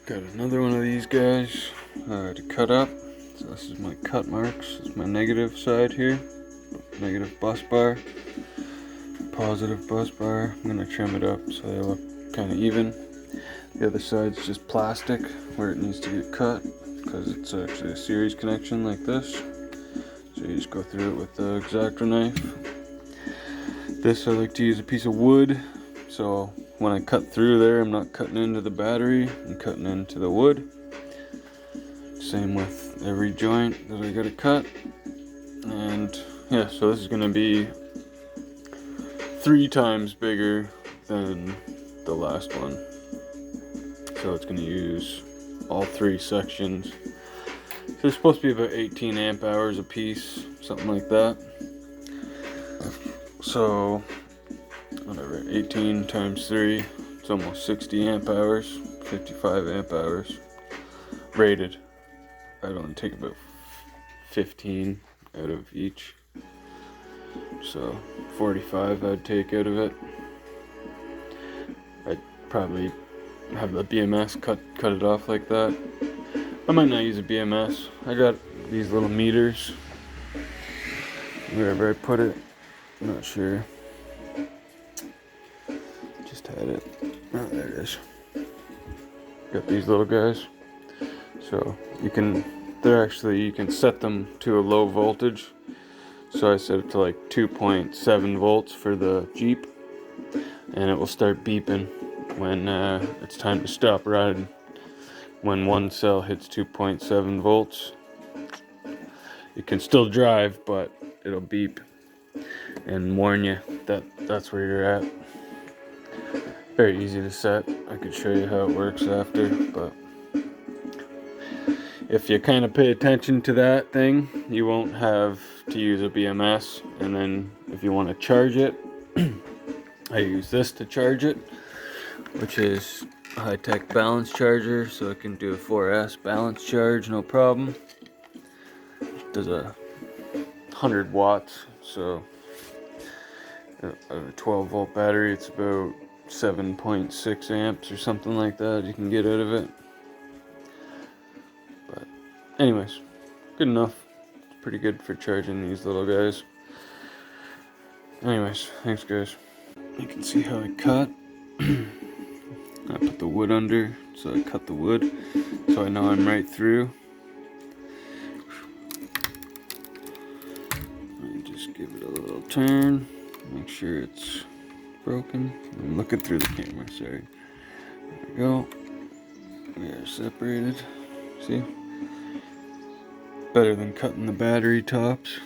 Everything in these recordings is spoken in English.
Got another one of these guys to cut up. So this is my cut marks. This is my negative side here. Negative bus bar. Positive bus bar. I'm going to trim it up so they look kind of even. The other side's just plastic where it needs to get cut because it's actually a series connection like this. So you just go through it with the X-Acto knife. This I like to use a piece of wood, so when I cut through there I'm not cutting into the battery, I'm cutting into the wood. Same with every joint that I gotta cut. And yeah, so this is gonna be 3 times bigger than the last one. So it's gonna use all 3 sections. So they're supposed to be about 18 amp hours a piece, something like that. So whatever, 18 times 3, it's almost 60 amp hours, 55 amp hours rated. I'd only take about 15 out of each, so 45 I'd take out of it. I'd probably have the BMS cut it off like that. I might not use a BMS. I got these little meters wherever I put it, I'm not sure. Just had it. Oh, there it is. Got these little guys. So you can set them to a low voltage. So I set it to like 2.7 volts for the Jeep, and it will start beeping when it's time to stop riding. When one cell hits 2.7 volts, it can still drive, but it'll beep and warn you that that's where you're at. Very easy to set. I could show you how it works after, but if you kind of pay attention to that thing, you won't have to use a BMS. And then if you want to charge it, I use this to charge it, which is a high-tech balance charger, so it can do a 4S balance charge, no problem. Does a 100 watts, so a 12 volt battery, it's about 7.6 amps or something like that you can get out of it. But anyways, good enough. It's pretty good for charging these little guys. Anyways, thanks guys. You can see how I cut. I put the wood under, so I cut the wood so I know I'm right through. And just give it a little turn, make sure it's broken. I'm looking through the camera, sorry. There we go. We are separated. See? Better than cutting the battery tops.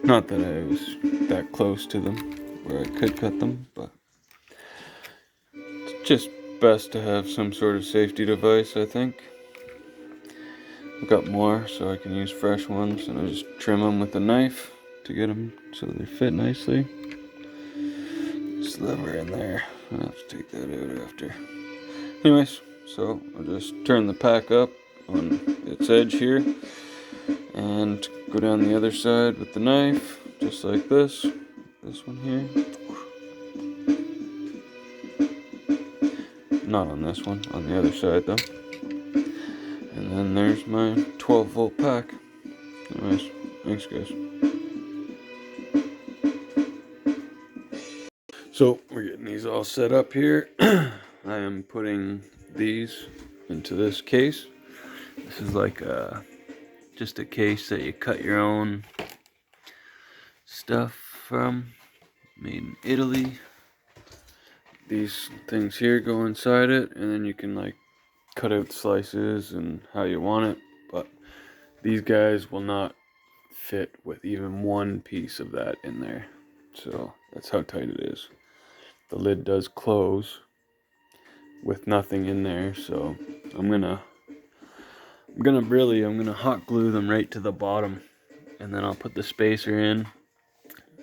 Not that I was that close to them where I could cut them, but it's just best to have some sort of safety device, I think. I've got more, so I can use fresh ones, and I just trim them with a knife to get them so they fit nicely. Sliver in there. I'll have to take that out after. Anyways, so I'll just turn the pack up on its edge here and go down the other side with the knife, just like this. This one here. Not on this one, on the other side though. And then there's my 12 volt pack. Anyways, thanks guys. So we're getting these all set up here. I am putting these into this case. This is like just a case that you cut your own stuff from, made in Italy. These things here go inside it, and then you can like cut out slices and how you want it, but these guys will not fit with even one piece of that in there. So that's how tight it is. The lid does close with nothing in there, so I'm gonna hot glue them right to the bottom, and then I'll put the spacer in.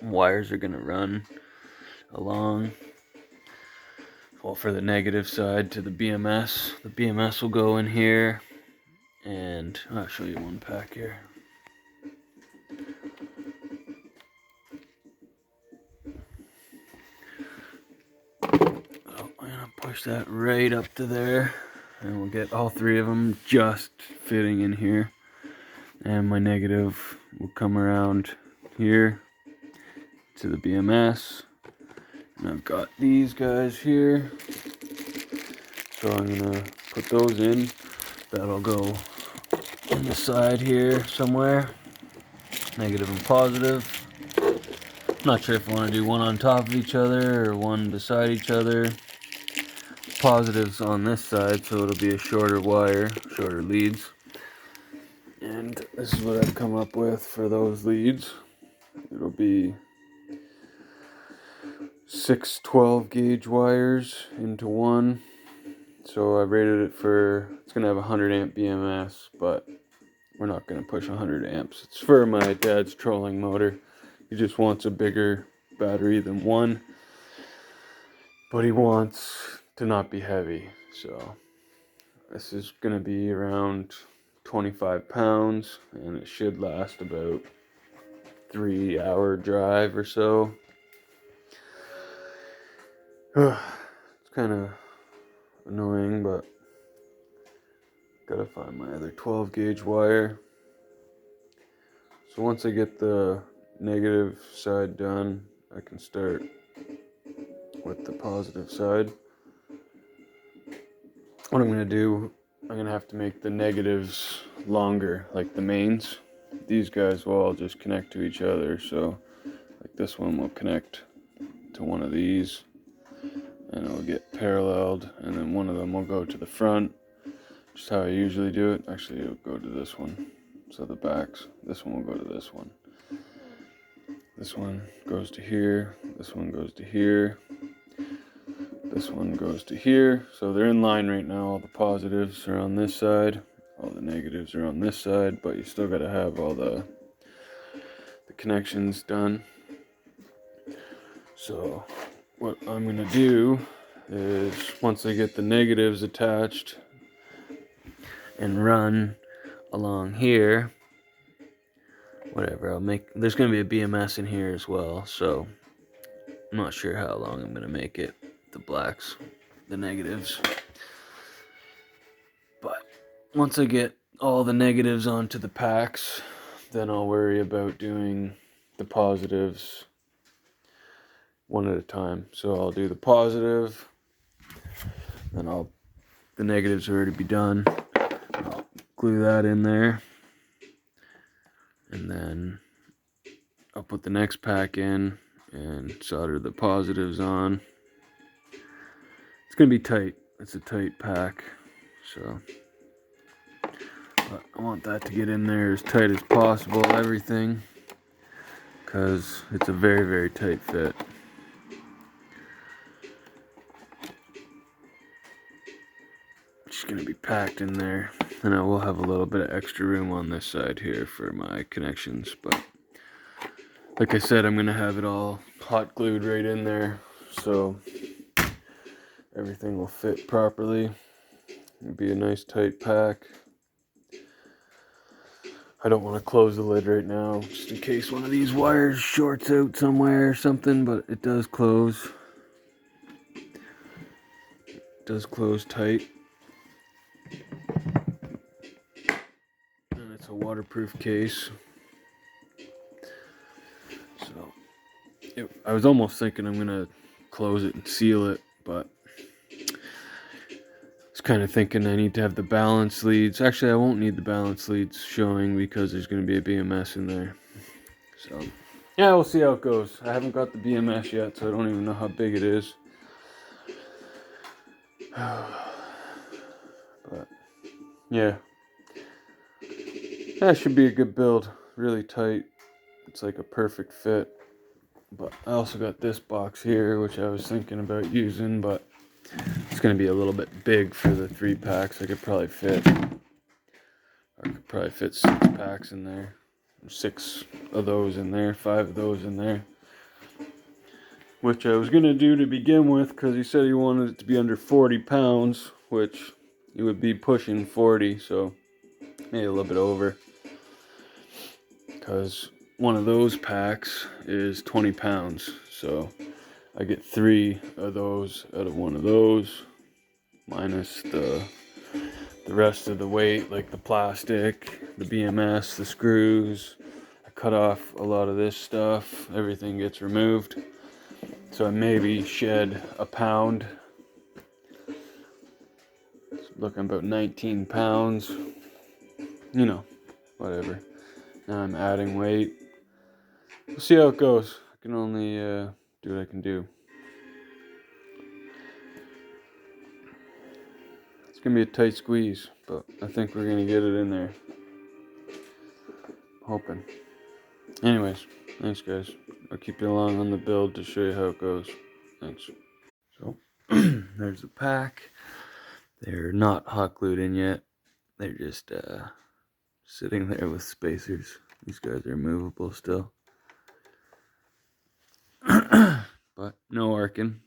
Wires are gonna run along, well, for the negative side to the BMS. The BMS will go in here, and I'll show you one pack here. So I'm gonna push that right up to there. and we'll get all three of them just fitting in here. And my negative will come around here to the BMS. And I've got these guys here. So I'm gonna put those in. That'll go in the side here somewhere. Negative and positive. Not sure if I want to do one on top of each other or one beside each other. Positives on this side, so it'll be a shorter wire, shorter leads. And this is what I've come up with for those leads. It'll be 6 12-gauge wires into one. So I rated it for, it's going to have 100 amp BMS, but we're not going to push 100 amps. It's for my dad's trolling motor. He just wants a bigger battery than one, but he wants to not be heavy. So this is going to be around 25 pounds, and it should last about 3-hour drive or so. It's kind of annoying, but gotta find my other 12-gauge wire. So once I get the negative side done, I can start with the positive side. What I'm gonna do, I'm gonna have to make the negatives longer, like the mains. These guys will all just connect to each other, so like this one will connect to one of these, and it'll get paralleled, and then one of them will go to the front, just how I usually do it. Actually, it'll go to this one, so the backs. This one will go to this one. This one goes to here, this one goes to here, this one goes to here. So they're in line right now. All the positives are on this side, all the negatives are on this side, but you still got to have all the connections done. So what I'm going to do is, once I get the negatives attached and run along here, whatever, I'll make, there's going to be a BMS in here as well, so I'm not sure how long I'm going to make it, the blacks, the negatives. But once I get all the negatives onto the packs, then I'll worry about doing the positives one at a time. So I'll do the positive, then the negatives will already be done. I'll glue that in there, and then I'll put the next pack in and solder the positives on. It's gonna be tight. It's a tight pack, so but I want that to get in there as tight as possible, everything, because it's a very, very tight fit. Just gonna be packed in there, and I will have a little bit of extra room on this side here for my connections, but like I said, I'm gonna have it all hot glued right in there, so everything will fit properly. It'll be a nice tight pack. I don't want to close the lid right now, just in case one of these wires shorts out somewhere or something, but it does close. It does close tight. And it's a waterproof case. So I was almost thinking I'm gonna close it and seal it, but I was kind of thinking I need to have the balance leads. Actually, I won't need the balance leads showing because there's gonna be a BMS in there. So yeah, we'll see how it goes. I haven't got the BMS yet, so I don't even know how big it is. But yeah, that should be a good build. Really tight. It's like a perfect fit. But I also got this box here, which I was thinking about using, but it's going to be a little bit big for the 3 packs. I could probably fit 6 packs in there. 6 of those in there, 5 of those in there. Which I was going to do to begin with, because he said he wanted it to be under 40 pounds, which it would be pushing 40, so maybe a little bit over. Because one of those packs is 20 pounds, so I get 3 of those out of one of those, minus the the rest of the weight, like the plastic, the BMS, the screws. I cut off a lot of this stuff. Everything gets removed. So I maybe shed a pound. It's looking about 19 pounds. You know, whatever. Now I'm adding weight. We'll see how it goes. I can only do what I can do. It's gonna be a tight squeeze, but I think we're gonna get it in there. Hoping. Anyways, thanks guys. I'll keep you along on the build to show you how it goes. Thanks. So, there's the pack. They're not hot glued in yet. They're just sitting there with spacers. These guys are movable still. But no arcing.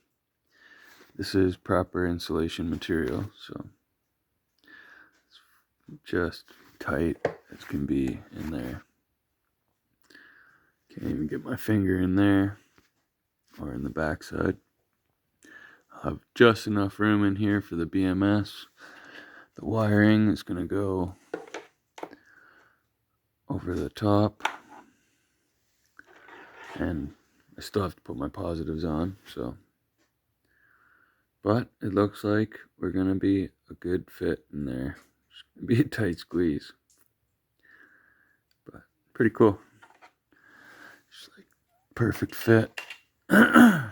This is proper insulation material, so it's just tight as can be in there. Can't even get my finger in there or in the backside. I'll have just enough room in here for the BMS. The wiring is going to go over the top, and I still have to put my positives on, so. But it looks like we're going to be a good fit in there. It's going to be a tight squeeze. But pretty cool. Just like perfect fit. Yeah,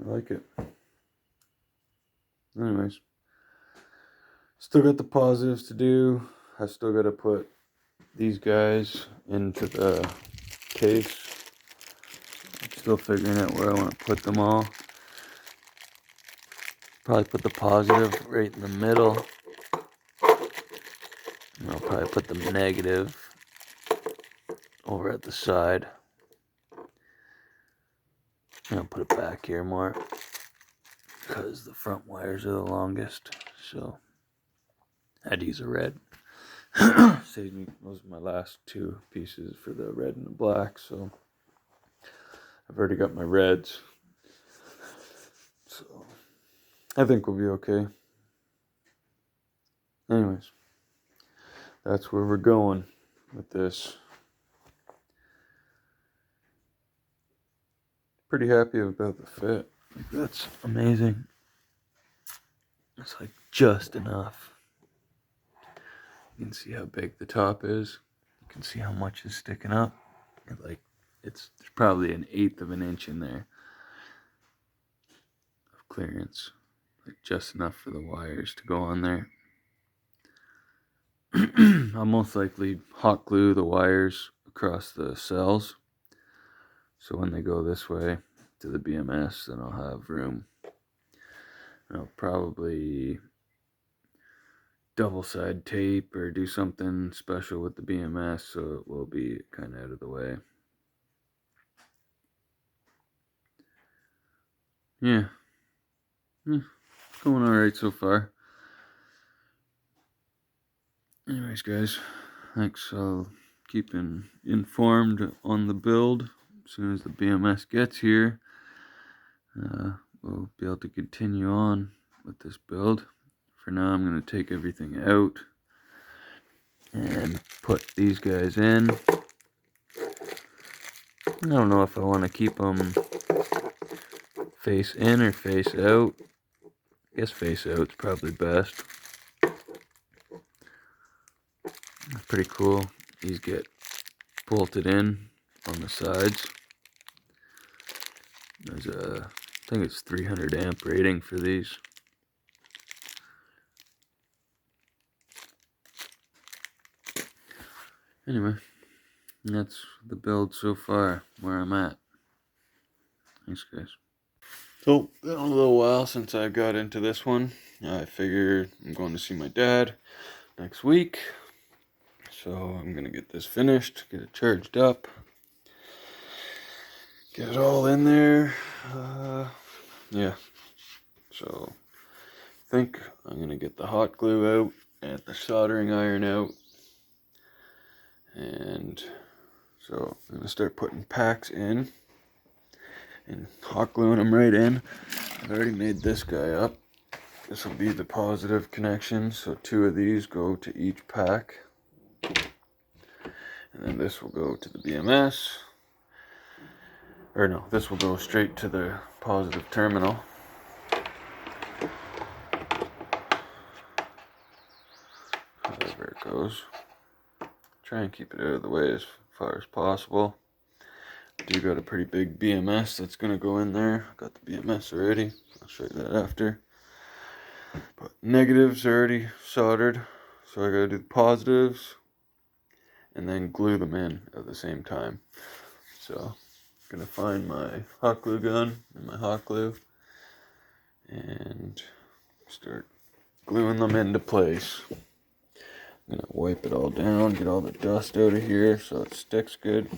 I like it. Anyways, still got the positives to do. I still got to put these guys into the case. I'm still figuring out where I want to put them all. Probably put the positive right in the middle. And I'll probably put the negative over at the side. And I'll put it back here more because the front wires are the longest. So I'd use a red. Saved me. Those are my last two pieces for the red and the black. So I've already got my reds. So I think we'll be okay. Anyways, that's where we're going with this. Pretty happy about the fit. Like, that's amazing. It's like just enough. You can see how big the top is. You can see how much is sticking up. There's probably 1/8 of an inch in there of clearance. Like just enough for the wires to go on there. I'll most likely hot glue the wires across the cells. So when they go this way to the BMS, then I'll have room. I'll probably double side tape or do something special with the BMS so it will be kind of out of the way. Yeah. It's going alright so far. Anyways guys, thanks. I'll keep informed on the build. As soon as the BMS gets here, we'll be able to continue on with this build. For now, I'm going to take everything out and put these guys in. I don't know if I want to keep them face in or face out. I guess face out is probably best. It's pretty cool. These get bolted in on the sides. There's I think it's 300 amp rating for these. Anyway, that's the build so far, where I'm at. Thanks guys. So, it's been a little while since I got into this one. I figured I'm going to see my dad next week. So I'm going to get this finished, get it charged up, get it all in there. Yeah. So I think I'm going to get the hot glue out and the soldering iron out. And so I'm going to start putting packs in. and hot gluing them right in. I've already made this guy up. This will be the positive connection, so 2 of these go to each pack. And then this will go to the BMS. Or no, this will go straight to the positive terminal. However it goes. Try and keep it out of the way as far as possible. I do got a pretty big BMS that's going to go in there. Got the BMS already. I'll show you that after. But negatives are already soldered. So I got to do the positives and then glue them in at the same time. So I'm going to find my hot glue gun and my hot glue and start gluing them into place. I'm going to wipe it all down, get all the dust out of here so it sticks good.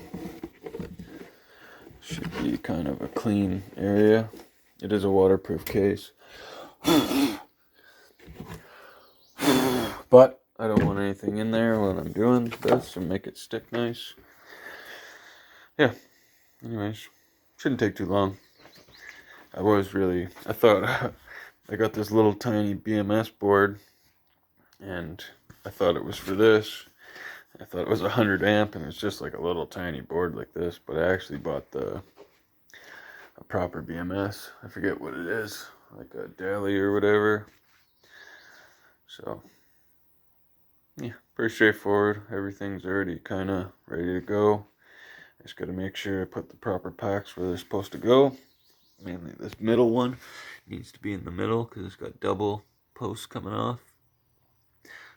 Should be kind of a clean area. It is a waterproof case. But I don't want anything in there when I'm doing this and make it stick nice. Yeah, anyways, shouldn't take too long. I thought I got this little tiny BMS board and I thought it was for this. I thought it was 100 amp and it's just like a little tiny board like this, but I actually bought a proper BMS. I forget what it is, like a daily or whatever. So yeah, pretty straightforward. Everything's already kind of ready to go. I just got to make sure I put the proper packs where they're supposed to go. Mainly this middle one needs to be in the middle because it's got double posts coming off.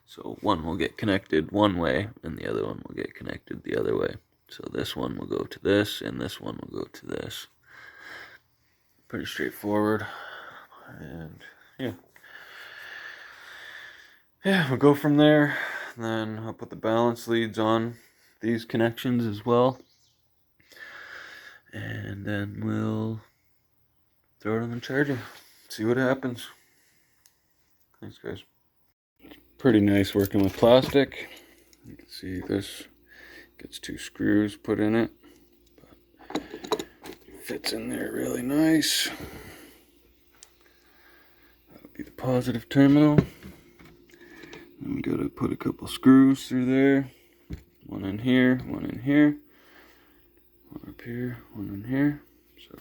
So one will get connected one way and the other one will get connected the other way. So this one will go to this and this one will go to this. Pretty straightforward. And yeah, we'll go from there. Then I'll put the balance leads on these connections as well. And then we'll throw it on the charger. See what happens. Thanks, guys. It's pretty nice working with plastic. You can see this gets 2 screws put in it. But it fits in there really nice. That'll be the positive terminal. And we gotta put a couple screws through there. One in here, one in here. One up here, one in here. So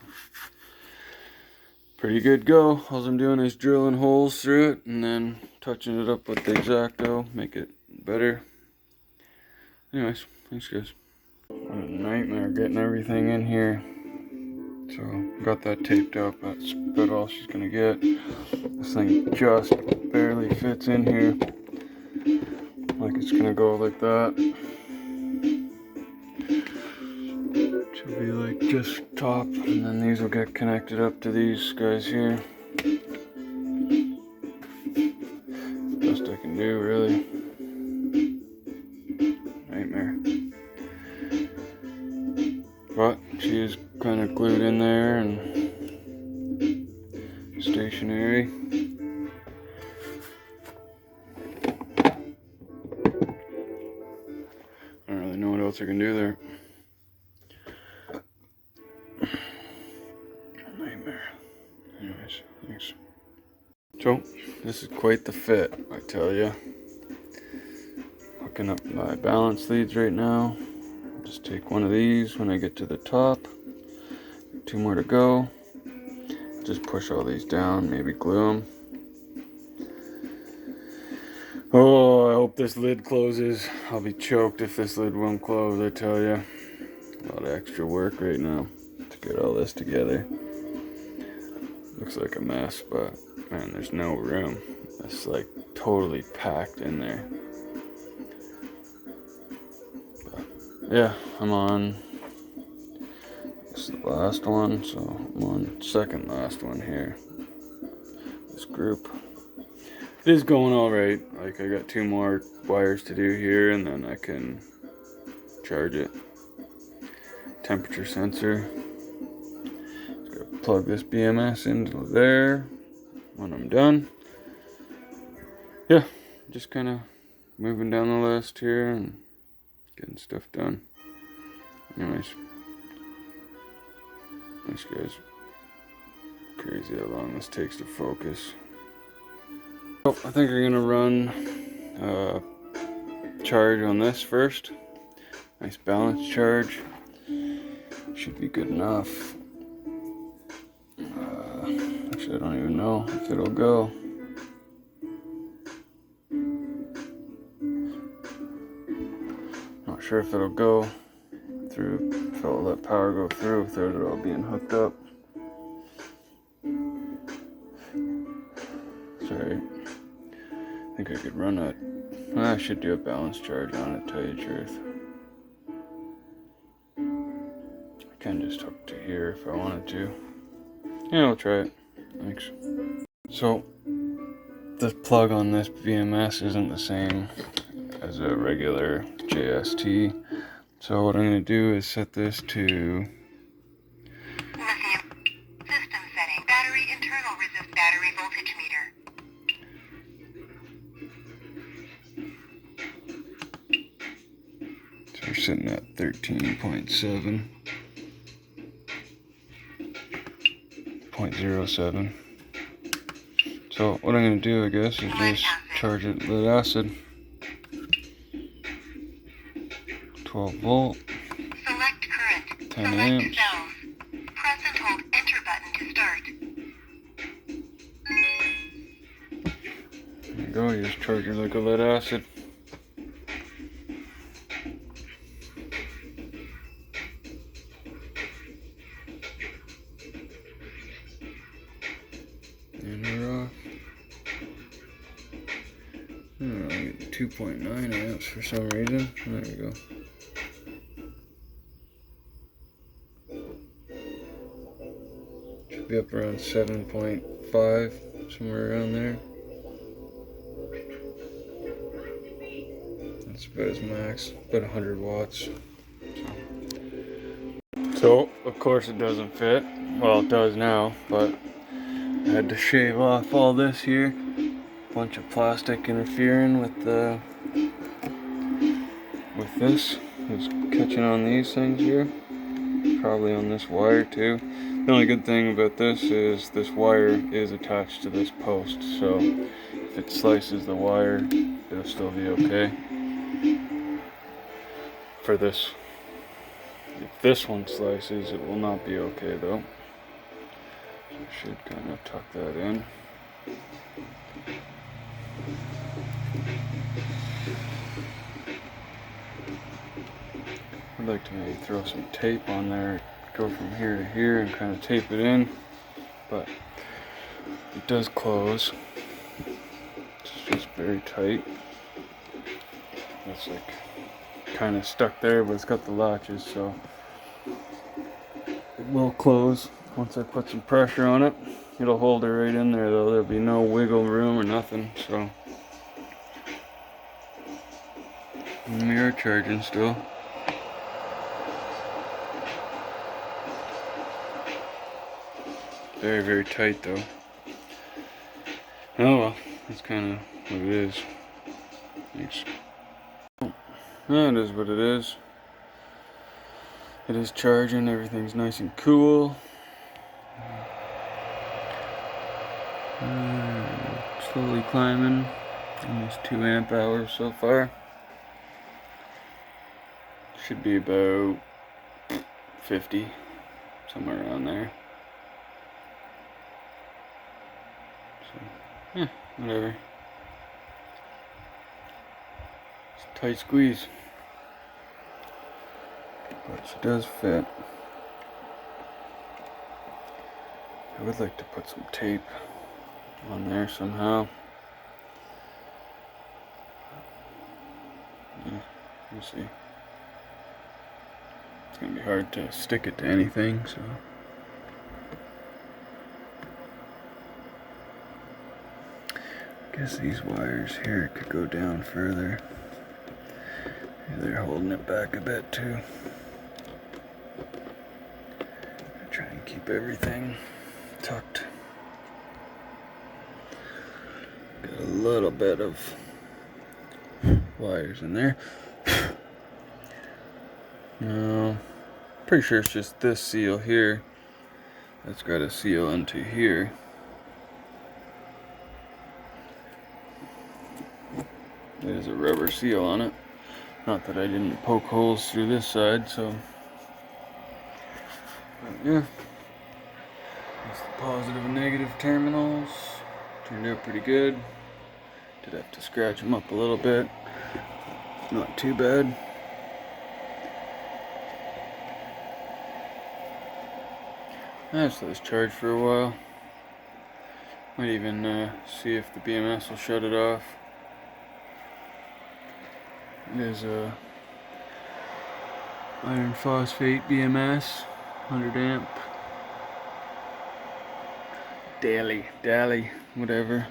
pretty good go. All I'm doing is drilling holes through it and then touching it up with the X-Acto, make it better. Anyways, thanks guys. What a nightmare getting everything in here. So got that taped up. That's about all she's gonna get. This thing just barely fits in here. Like it's gonna go like that. Should be like just top, and then these will get connected up to these guys here. Best I can do, really. Nightmare. But she is kind of glued in there and stationary. I don't really know what else I can do there. Nightmare. Anyways, thanks. So, this is quite the fit, I tell ya. Hooking up my balance leads right now. Just take one of these when I get to the top. 2 more to go. Just push all these down, maybe glue them. Oh, I hope this lid closes. I'll be choked if this lid won't close, I tell ya. A lot of extra work right now to get all this together. Looks like a mess, but man, there's no room. It's like totally packed in there. But yeah, I'm on, this is the last one, so I'm on second last one here. This group. It is going alright. Like, I got 2 more wires to do here and then I can charge it. Temperature sensor. Just gotta plug this BMS into there when I'm done. Yeah, just kind of moving down the list here and getting stuff done. Anyways, This guy's crazy how long this takes to focus. So I think we're gonna run charge on this first. Nice balance charge. Should be good enough. Actually, I don't even know if it'll go. Not sure if it'll go through, if I'll let power go through without it all being hooked up. Sorry. I think I could run it. I should do a balance charge on it, to tell you the truth. I can just hook to here if I wanted to. Yeah, I'll try it. Thanks. So, the plug on this VMS isn't the same as a regular JST. So what I'm going to do is set this to Lithium. System setting. Battery internal resist battery voltage meter. So we're sitting at 13.7. 0.07. So what I'm going to do, I guess, is just charge it with lead acid. 12 volt. Select current. 10 Select amps. cells. Press and hold enter button to start. There you go, you just charge it like a lead acid. And we're off. I 2.9 amps for some reason. There we go. Should be up around 7.5, somewhere around there. That's about as max, about 100 watts. So, of course it doesn't fit. Well, it does now, but I had to shave off all this here. Bunch of plastic interfering with this. It's catching on these things here. Probably on this wire too. The only good thing about this is this wire is attached to this post, so if it slices the wire, it'll still be okay. For this, if this one slices, it will not be okay though. So I should kind of tuck that in. I'd like to maybe throw some tape on there, go from here to here and kind of tape it in, but it does close. It's just very tight. It's like kind of stuck there, but it's got the latches, so it will close once I put some pressure on it. It'll hold it right in there though. There'll be no wiggle room or nothing, so. And we are charging still. Very, very tight though. Oh well, that's kind of what it is. Thanks. That is what it is. It is charging, everything's nice and cool. Slowly climbing. Almost 2 amp hours so far. Should be about 50, somewhere around there. So, yeah, whatever. It's a tight squeeze. But she does fit. I would like to put some tape on there somehow. Yeah, we'll see. It's gonna be hard to stick it to anything, so. I guess these wires here could go down further. Yeah, they're holding it back a bit too. Try and keep everything tucked. Got a little bit of wires in there. No, pretty sure it's just this seal here That's got a seal into here. There's a rubber seal on it. Not that I didn't poke holes through this side, so. But yeah. That's the positive and negative terminals. Turned out pretty good. Did have to scratch them up a little bit. Not too bad. Just let this charge for a while. Might even see if the BMS will shut it off. It is a iron phosphate BMS, 100 amp. Daily, whatever.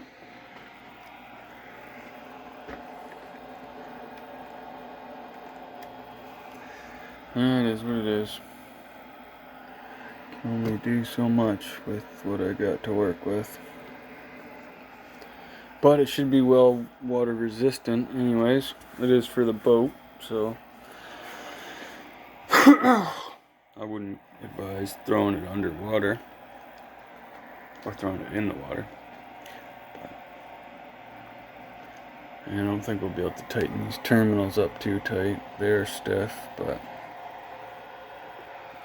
It is what it is. Can only do so much with what I got to work with. But it should be well water resistant anyways. It is for the boat, so I wouldn't advise throwing it underwater or throwing it in the water. And I don't think we'll be able to tighten these terminals up too tight. They're stiff, but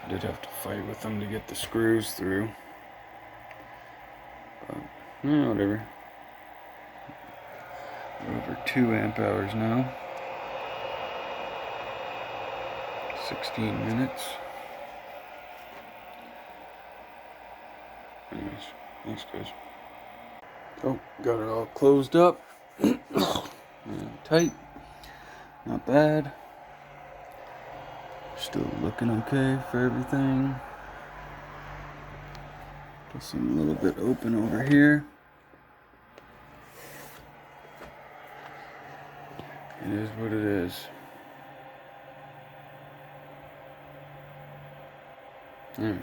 I did have to fight with them to get the screws through. But yeah, whatever. We're over 2 amp hours now. 16 minutes. Anyways, thanks guys. Oh, got it all closed up. And tight. Not bad. Still looking okay for everything. Just seem a little bit open over here. It is what it is. Anyways,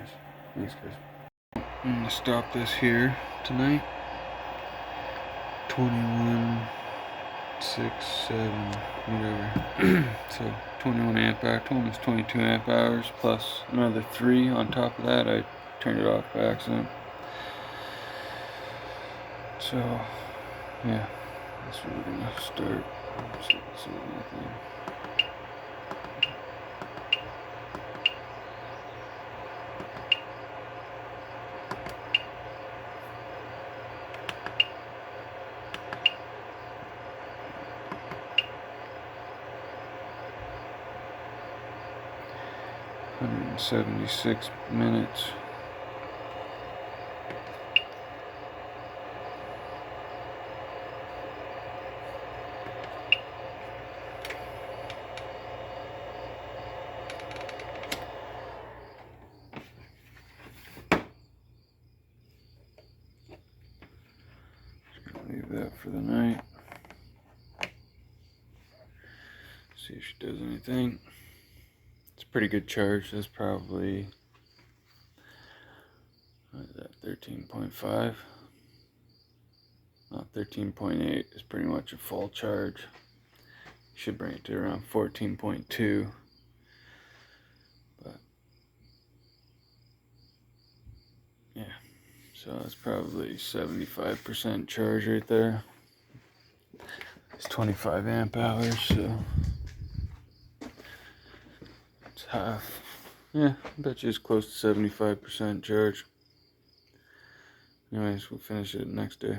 thanks guys. I'm gonna stop this here tonight. 21, 6, 7, whatever. So 21 amp hours, almost 22 amp hours plus another 3 on top of that. I turned it off by accident. So yeah, that's where we're gonna start. So, $176 minutes. Leave that for the night. See if she does anything. It's a pretty good charge. That's probably, what is that, 13.5? Not 13.8 is pretty much a full charge. Should bring it to around 14.2. But yeah, so that's probably 75% charge right there. It's 25 amp hours, so it's half. Yeah, I bet you it's close to 75% charge. Anyways, we'll finish it next day.